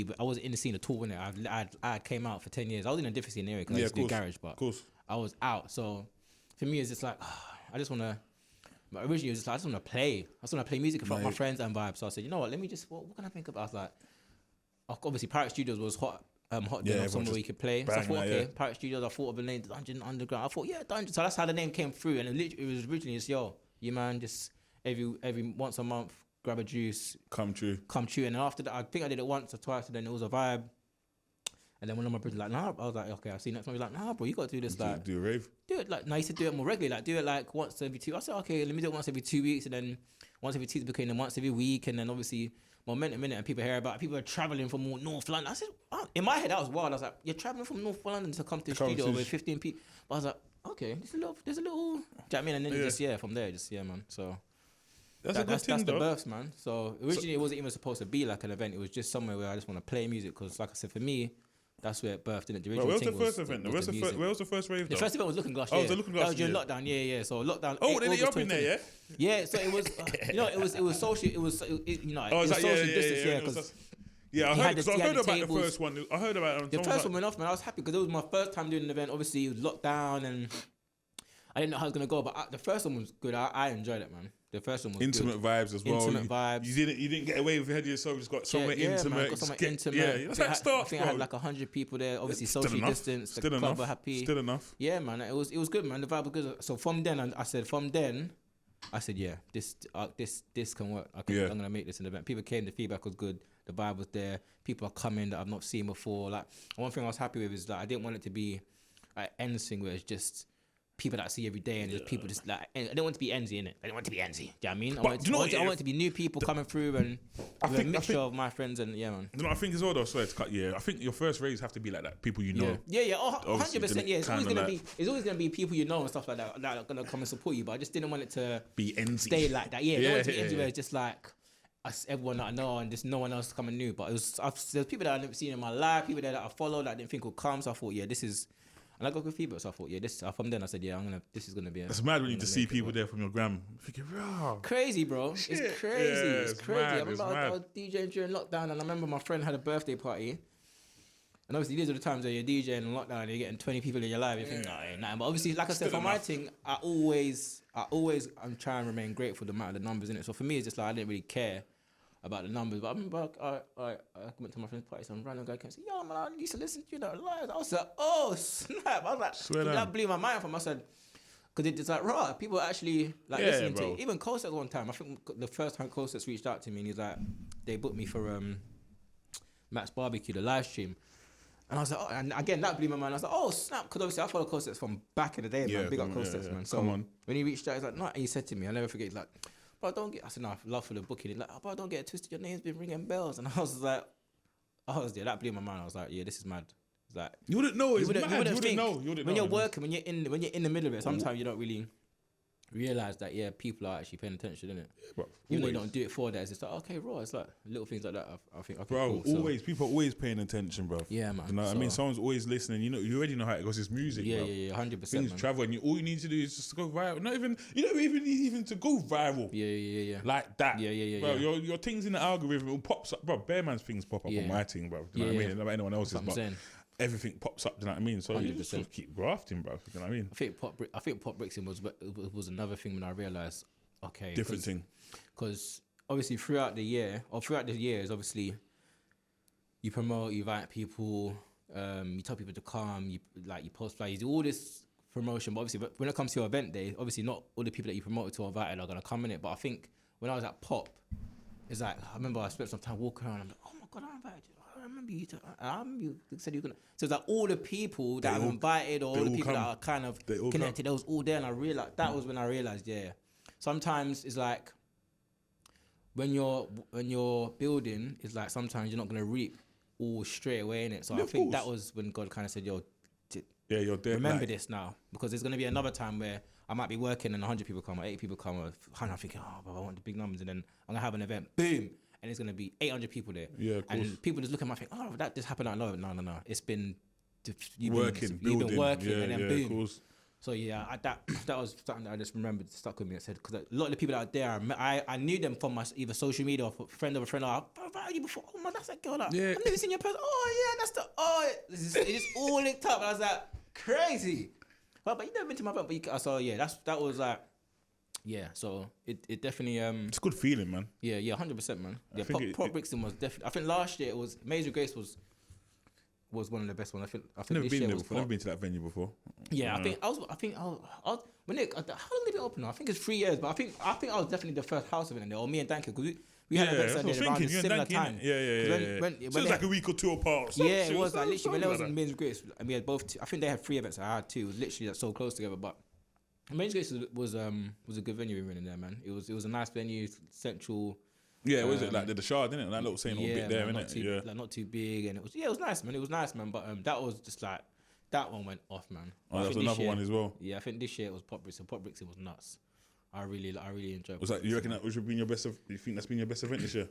the scene at all, innit? I came out for 10 years. I was in a different scene anyway, because I used to do garage, but I was out. So for me, it's just like, I just want to But originally, it was just like, I just want to play. I just want to play music in front of my friends and vibe. So I said, you know what? Let me just, what can I think about? I was like, obviously, Pirate Studios was hot. Then somewhere where you could play. So I thought, okay, Pirate Studios. I thought of the name Dungeon Underground. I thought, yeah, Dungeon. So that's how the name came through. And it was originally just, yo, you man, just every once a month, grab a juice. Come true. And then after that, I think I did it once or twice, and then it was a vibe. And then one of my brothers like, nah, I was like, okay, I'll see you next month. He's like, nah, bro, you got to do this. Like, do a rave. Do it like, no, I used to do it more regularly. Like, do it like once every 2. I said, okay, let me do it once every 2 weeks, and then once every 2 weeks became then once every week, and then obviously momentum in it, and people hear about it. People are traveling from North London. I said, oh, in my head, that was wild. I was like, you're traveling from North London to come to the studio with 15 people. But I was like, okay, there's a little, do you know what I mean? And then from there, man. So that's the births, man. So originally, it wasn't even supposed to be like an event. It was just somewhere where I just want to play music, because, like I said, for me, that's where it birthed, didn't it? Where was the first event? Where was the first rave? The first event was Looking Glass. Oh, it was Looking Glass. That was during lockdown. Yeah. So lockdown. Oh, they lit you up in there, yeah. Yeah. So it was, it was social. It was, social distance. Yeah, I heard about the first one. I heard about it. The first one went off, man. I was happy because it was my first time doing an event. Obviously, it was lockdown, and I didn't know how it was gonna go. But the first one was good. I enjoyed it, man. The first one was intimate vibes as well. Intimate vibes. You didn't get away with your head of yourself. Just got somewhere intimate. Man, got somewhere intimate. Yeah, that's like start. I think I had like 100 people there. Obviously, socially distanced. The club were happy. Still enough. Yeah, man. It was good, man. The vibe was good. So from then, I said, yeah, this can work. I'm gonna make this an event. People came. The feedback was good. The vibe was there. People are coming that I've not seen before. Like, one thing I was happy with is that I didn't want it to be like anything where it's just people that I see every day, and just people just like, I didn't want it to be enzy in it. I didn't want it to be enzy. Do you know what I mean? I want it to be new people coming through, and a mixture of my friends, and yeah, man. You know, I think as well though, sorry to cut. Yeah, I think your first raves have to be like that. People you know. Yeah. 100%. Yeah, it's always gonna be people you know and stuff like that that are gonna come and support you. But I just didn't want it to be enzy. Stay like that. Yeah, I don't want it to be enzy where it's just like everyone that I know and just no one else coming new. But there's people that I've never seen in my life, people there that I followed that I didn't think would come. So I thought, yeah, this is. And I got good feedback, so I thought, yeah, from then I said, yeah, this is gonna be. It's mad when you just see people there from your gram. Thinking, wow, crazy, bro. Shit. It's crazy. Yeah, it's crazy. Mad, I remember I was DJing during lockdown, and I remember my friend had a birthday party. And obviously, these are the times where you're DJing in lockdown, and you're getting 20 people in your life. You think, ain't nothing. But obviously, like I said, for my thing, I'm trying to remain grateful for the amount of the numbers in it. So for me, it's just like I didn't really care about the numbers. But I remember I went to my friend's party, some random guy came and said, yo, man, I used to listen to you that live. I was like, oh, snap. I was like, that blew my mind from. I said, because it's like, raw, people actually like listening to it. Even Cosets one time, I think the first time Cosets reached out to me, and he's like, they booked me for Matt's Barbecue, the live stream. And I was like, oh, and again, that blew my mind. I was like, oh, snap. Because obviously I follow Cosets from back in the day, man. Big up Cosets, man. So when he reached out, he's like, no, and he said to me, I'll never forget, he's like, but don't get. I said, no, I love for the booking. He's like, oh, but don't get it twisted. Your name's been ringing bells. And I was like, that blew my mind. I was like, yeah, this is mad. It's like you wouldn't know. It's mad. You wouldn't know. When you're working, when you're in the middle of it, sometimes you don't really realize that people are actually paying attention, innit? Yeah, even though you don't do it for that, it's just like, okay, raw. It's like little things like that. I think bro, cool, always people are always paying attention, bro. Yeah, man. You know what I mean? Someone's always listening. You know, you already know how it goes. It's music. Yeah, 100%. Things travel, and all you need to do is just go viral. Not even you don't even need to go viral. Yeah. Like that. Yeah. Bro, your things in the algorithm will pops up, bro. Bearman's things pop up on my thing, bro. You know what I mean? Not anyone else's, but everything pops up. Do you know what I mean? So 100%. You just keep grafting, bro. You know what I mean? I think pop brixing was another thing when I realized. Okay, different thing. Because obviously throughout the years, obviously you promote, you invite people, you tell people to come, you post flyers, you do all this promotion. But obviously, when it comes to your event day, obviously not all the people that you promoted to or invited are gonna come in it. But I think when I was at Pop, it's like I remember I spent some time walking around. I'm like, oh my god, I invited you. I remember you said you were gonna. So it's like all the people that I've invited, or all the people that are kind of connected, they was all there, and I realized that was when I realized, sometimes it's like when you're building, it's like sometimes you're not gonna reap all straight away in it. So I think that was when God kind of said, "Yo, you're dead. Remember this now, because there's gonna be another time where I might be working and 100 people come, or 80 people come, and I'm thinking, oh, but I want the big numbers, and then I'm gonna have an event, boom, and it's gonna be 800 people there. Yeah, of course. And people just look at me and think, oh, that just happened. No. It's been you've been working, and then boom. Of course. So that was something that I just remembered, stuck with me. I said, because a lot of the people out there, I knew them from my either social media or friend of a friend. I've invited you before. Oh man, that's that girl. I've never seen your person. Oh yeah, it just all linked up. And I was like, crazy. But you never been to my event. But that was like Yeah, so it definitely it's a good feeling, man. Yeah, 100%, man. Yeah, Pop Brixton was definitely. I think last year it was Amazing Grace was one of the best ones. I think Never been there before. Never been to that venue before. Yeah, I think I was when how long did it open? I think it's 3 years, but I think I was definitely the first house event in there, or me and Danke, because we had events that around a similar time. Yeah. When so it was like a week or two apart. Yeah, it was like literally when there was Amazing Grace, and we had both. I think they had 3 events. I had 2. It was literally like so close together, but. Amazing Grace was a good venue we were in there, man. It was a nice venue, central. Yeah, was it like the Shard, didn't it? That little same little bit there, innit? Yeah, like not too big, and it was nice, man. It was nice, man. But that was just like that one went off, man. Oh, that was another one as well. Yeah, I think this year it was Pop Brixton. Pop Brixton was nuts. I really enjoyed. Was that you reckon that was been your best? You think that's been your best event this year?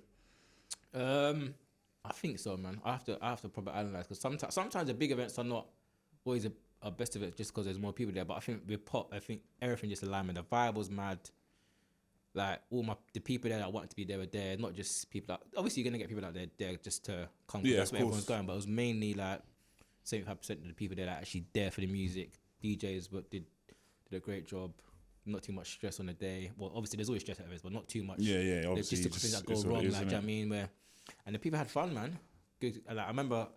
I think so, man. I have to probably analyze, because sometimes the big events are not always a best of it just because there's more people there. But I think with Pop, I think everything just aligned. The vibe was mad. Like the people there that wanted to be there were there, not just people that obviously you're gonna get people out there just to come. Yeah, that's where everyone's going. But it was mainly like 75% of the people there that actually there for the music. DJs did a great job. Not too much stress on the day. Well, obviously there's always stress at events, but not too much. Yeah. Obviously, just things that go wrong. Like, do you know what I mean? And the people had fun, man. Good. Like I remember.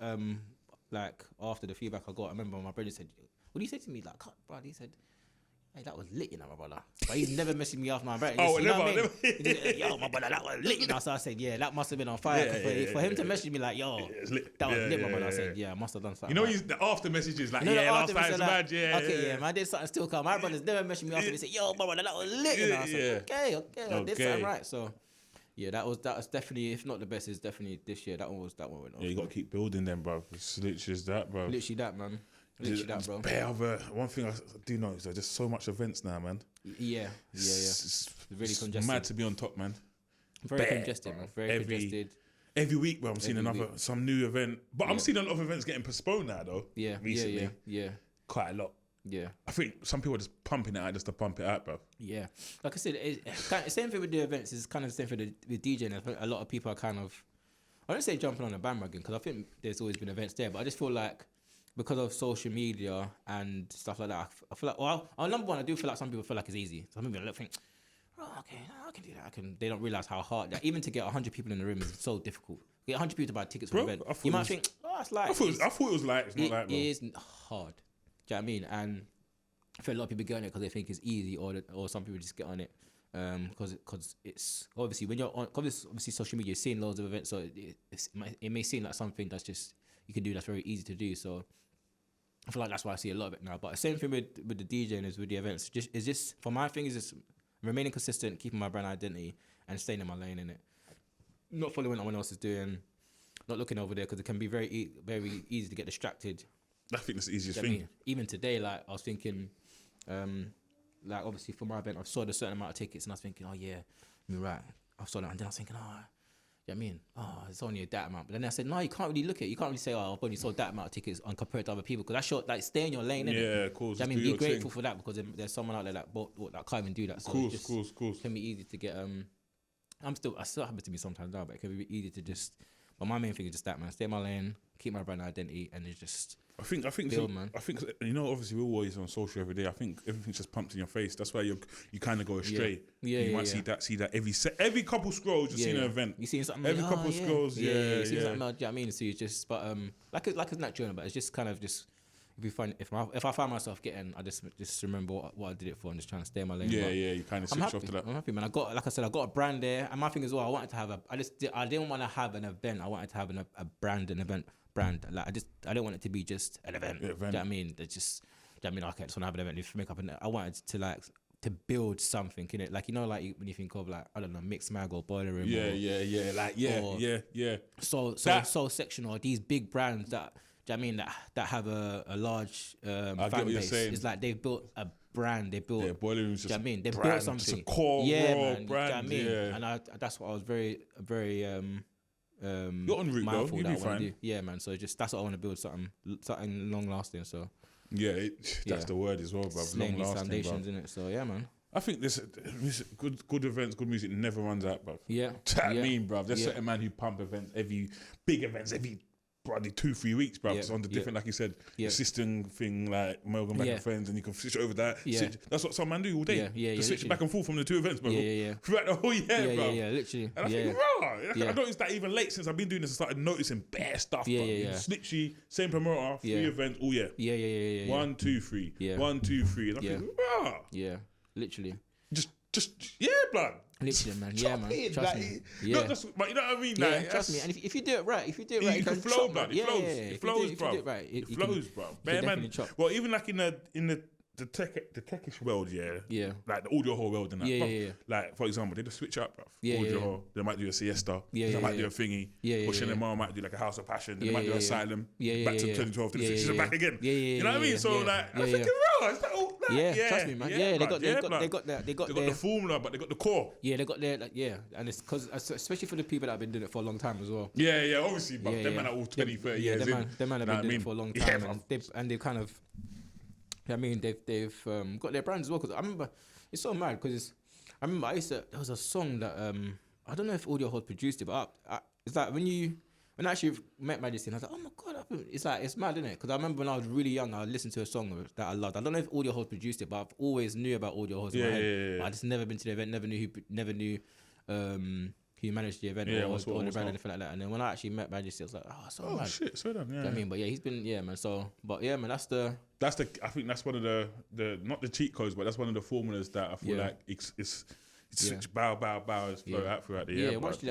Like after the feedback I got, I remember my brother said, "What do you say to me?" Like, bro, he said, "Hey, that was lit, you know, my brother." But he's never messaging me off my brother. Oh, never. Yo, my brother, that was lit, you know. So I said, "Yeah, that must have been on fire." For him to message me like, "Yo, that was lit, my brother," I said, "Yeah, I must have done something." You know, the after messages like, last night's mad, Okay, man, did something still come. My brother's never messaged me after. He said, "Yo, my brother, that was lit," you know. I said, "Okay, I did something right." So. Yeah, that was definitely, if not the best, is definitely this year. That one went off. Yeah, you got to keep building them, bro. It's literally that, bro. Literally that, man. Literally that, bro. One thing I do know is there's just so much events now, man. Yeah. It's really congested. Mad to be on top, man. Very congested, man. Very congested. Every week, bro, I'm seeing some new event. But I'm seeing a lot of events getting postponed now, though. Yeah, recently. Yeah. Quite a lot. Yeah, I think some people are just pumping it out just to pump it out, bro. Yeah, like I said, it's kind of, same thing with the events. It's kind of the same thing with DJing. I think a lot of people are kind of, I don't say jumping on a bandwagon, because I think there's always been events there, but I just feel like because of social media and stuff like that, I feel like, well, number one, I do feel like some people feel like it's easy. Some people think, oh, okay, I can do that. They don't realize how hard that even to get 100 people in the room is so difficult. Get 100 people to buy tickets for an event. You might think, oh, it's like. I thought it was light. It's not light, bro. It is hard. Do you know what I mean? And I feel a lot of people get on it because they think it's easy, or some people just get on it because it's obviously when you're on obviously social media, you're seeing loads of events, so it may seem like something that's just you can do that's very easy to do. So I feel like that's why I see a lot of it now. But the same thing with the DJing is with the events. It's just for my thing is just remaining consistent, keeping my brand identity, and staying in my lane in it. Not following what anyone else is doing, not looking over there, because it can be very easy to get distracted. I think that's the easiest thing. Even today, like I was thinking, like obviously for my event, I saw a certain amount of tickets, and I was thinking, oh yeah, you're right. I saw that, and then I was thinking, you know what I mean? Oh, it's only that amount. But then I said, no, you can't really look at it. You can't really say, oh, I've only sold that amount of tickets compared to other people, because that's like stay in your lane, innit? Yeah, of course. I mean, be grateful for that, because there's someone out there that can't even do that. So of course. It can be easy to get. I still happen to me sometimes now, but it can be easy to just. But my main thing is just that, man. Stay in my lane, keep my brand identity, and it's just. I think build, man. I think you know, obviously we're always on social every day. I think everything's just pumped in your face. That's why you kind of go astray. You might see that every couple scrolls you're seeing an event. You seeing something every couple scrolls. You see something. Do you know what I mean? So it's just, but like it's natural, but it's just kind of just. If I find myself getting, I just remember what I did it for, and just trying to stay in my lane. Yeah, you kind of switch off to that. I'm happy, man. I got a brand there, and my thing as well. I wanted to have I didn't want to have an event. I wanted to have a brand, an event brand. Like I didn't want it to be just an event. Do you know what I mean? It's just, do you know what I mean? Okay, I just want to have an event. If make up, I wanted to build something in it, like like when you think of like I don't know, Mixed Mag or Boiler Room. Soul Section, or these big brands that. Do you know what I mean that have a large fan base? It's like they've built a brand. They built. Boiler Room's just. Do you know what I mean? They've built something. Just a core man, brand. Do you know what I mean? Yeah. And that's what I was very You're on route though. You'll be fine. Yeah, man. So that's what I want to build, something long lasting. So. Yeah, that's the word as well, bro. Long lasting, foundations in it. So yeah, man. I think this good events, good music never runs out, bro. Yeah. Do you know what I mean, bro? There's certain man who pump events, every probably 2-3 weeks, bro. It's on the different, like you said, system thing, like Morgan back and friends, and you can switch over that. That's what some man do all day. Just switch back and forth from the 2 events, bro. Throughout the whole year, bro. Literally. And I think, I noticed that even late since I've been doing this, I started noticing bare stuff, bro. It's literally same promoter, 3 events all year. 1, 2, 3. 1, 2, 3. And I think, literally. Just blood. Literally, man. Man. Trust me. Not just, but you know what I mean? Like, trust me. And if you do it right, you can flow, blood. It flows, bro. It flows, bro. Bare man. Well, even like in the techish world, like the audio hall world and that. Like, for example, they just switch up, bro. Audio hall, they might do a siesta. They might do a thingy. Or Shinema might do like a House of Passion. They might do Asylum. Back to 2012 to the 60s back again. You know what I mean? So like, I'm thinking, bro, it's like all that. Trust me, man. They got the formula, but they got the core. They got their and it's because especially for the people that have been doing it for a long time as well. Obviously, but them man are all 20-30 years in. Them man have been doing it for a long time, and they've kind of. I mean, they've got their brands as well. Because I remember, it's so mad because I remember there was a song that I don't know if Audio Hall produced it, but it's like when I actually met Majesty, and I was like, oh my god, it's mad, isn't it? Because I remember when I was really young, I listened to a song that I loved. I don't know if Audio Hall produced it, but I've always knew about Audio Hall in my head. But I just never been to the event, never knew who managed the event or the brand or anything like that. And then when I actually met Majesty, I was like, oh mad. Shit, so done, I mean, but he's been, man. So, but man, that's the. I think that's one of the not the cheat codes, but that's one of the formulas that I feel like it's bow throughout the year. Once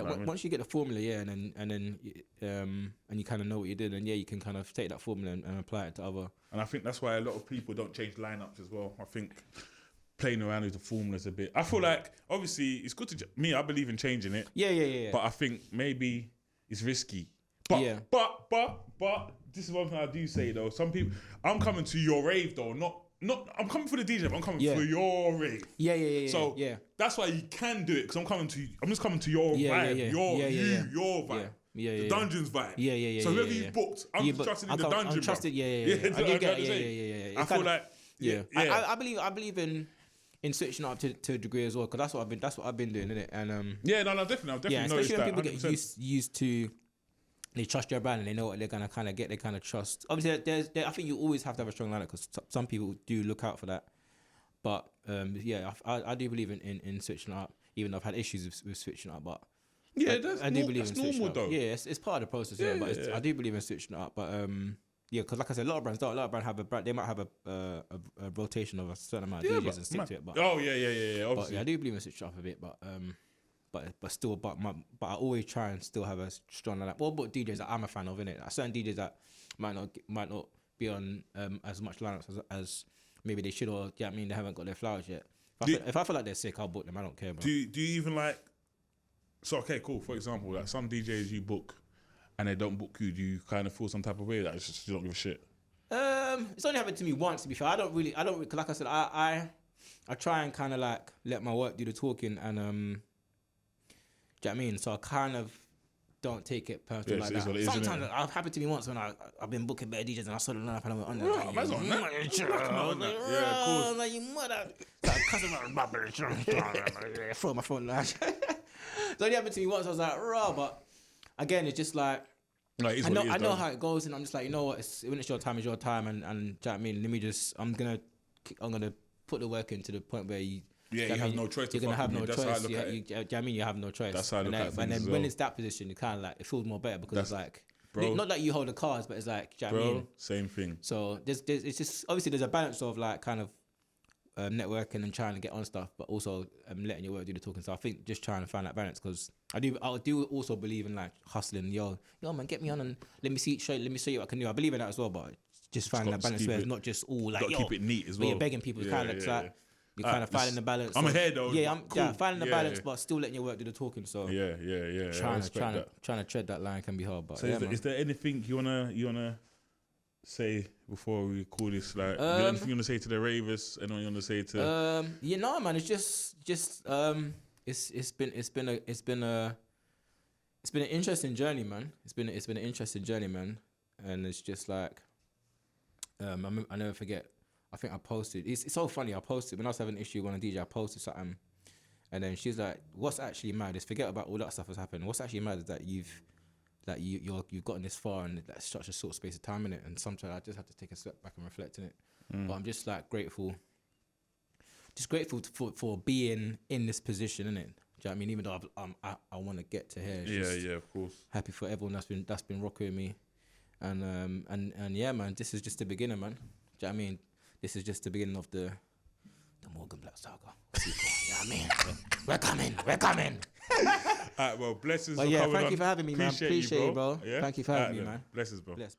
you get the formula, and then you kind of know what you did, and you can kind of take that formula and apply it to other. And I think that's why a lot of people don't change lineups as well. I think playing around with the formulas a bit. I feel like obviously it's good to me. I believe in changing it. But I think maybe it's risky. But this is one thing I do say though. Some people, I'm coming to your rave though, not. I'm coming for the DJ, but I'm coming for your rave. So that's why you can do it because I'm just coming to your vibe, your vibe. The dungeon's vibe. So whoever you booked, I'm trusting in the dungeon. I'm trusted. I feel like I believe in switching up to a degree as well, because that's what I've been doing, innit? And definitely. I've definitely noticed especially that. When people 100%. Get used to, they trust your brand and they know what they're gonna kind of get. They kind of trust. Obviously, I think you always have to have a strong lineup because some people do look out for that. But I do believe in switching up, even though I've had issues with switching up. But I do believe in switching up. Though. Yeah, it's part of the process. But I do believe in switching up. But because like I said, a lot of brands have a brand. They might have a rotation of a certain amount of DJs and stick to it. But obviously. But I do believe in switching up a bit. But I always try and still have a strong lineup. What about DJs that I'm a fan of, innit? Like certain DJs that might not be on as much lineups as maybe they should, or I mean they haven't got their flowers yet. If I feel like they're sick, I'll book them. I don't care. Bro. Do you even like? So okay, cool. For example, like some DJs you book, and they don't book you. Do you kind of feel some type of way that it's just you don't give a shit? It's only happened to me once. To be fair, I don't really. Cause like I said, I try and kind of like let my work do the talking and do you know what I mean? So I kind of don't take it personally like that. Sometimes it's happened to me once when I've been booking better DJs and I saw the lineup and I went on there. I was like, like, you mother. Throw my phone like that. It only happened to me once. I was like, raw, but again, it's just like, I know how it goes, and I'm just like, you know what? When it's your time, it's your time, and do you know what I mean? Let me just, I'm gonna put the work in to the point where you. Yeah, you have no choice. You're gonna have no choice. I mean, you have no choice. That's how I look at things. And then when it's that position, it kind of like it feels more better because it's like, not that you hold the cards, but it's like, do you know what I mean? Same thing. So it's just obviously there's a balance of like kind of networking and trying to get on stuff, but also letting your work do the talking. So I think just trying to find that balance because I do also believe in like hustling. Yo man, get me on and let me show you what I can do. I believe in that as well, but just finding that balance where it's not just all like keep it neat as well. You're begging people. It's kind of like. You're kind of finding the balance. I'm ahead though. Yeah, finding the balance, but still letting your work do the talking. So Trying to tread that line can be hard. But so is there anything you wanna say before we call this? Like, anything you wanna say to the ravers? Anyone you wanna say to? Man. It's just it's been an interesting journey, man. It's been an interesting journey, man. And it's just like I never forget. I think I posted. It's so funny. I posted when I was having an issue with one DJ. I posted something, and then she's like, "What's actually mad is forget about all that stuff that's happened. What's actually mad is that you've that you've gotten this far, and that's such a short space of time in it. And sometimes I just have to take a step back and reflect in it. But I'm just like grateful for being in this position, innit? Do you know what I mean? Even though I want to get to here. Yeah, of course. Happy for everyone that's been rocking with me, and yeah, man. This is just the beginning, man. Do you know what I mean? This is just the beginning of the Morgan Black saga. You know what I mean? We're coming. Alright, well, blessings. But yeah, thank you for having me, man. Appreciate you, bro. Yeah? Thank you for having me, man. Blessings, bro. Bless.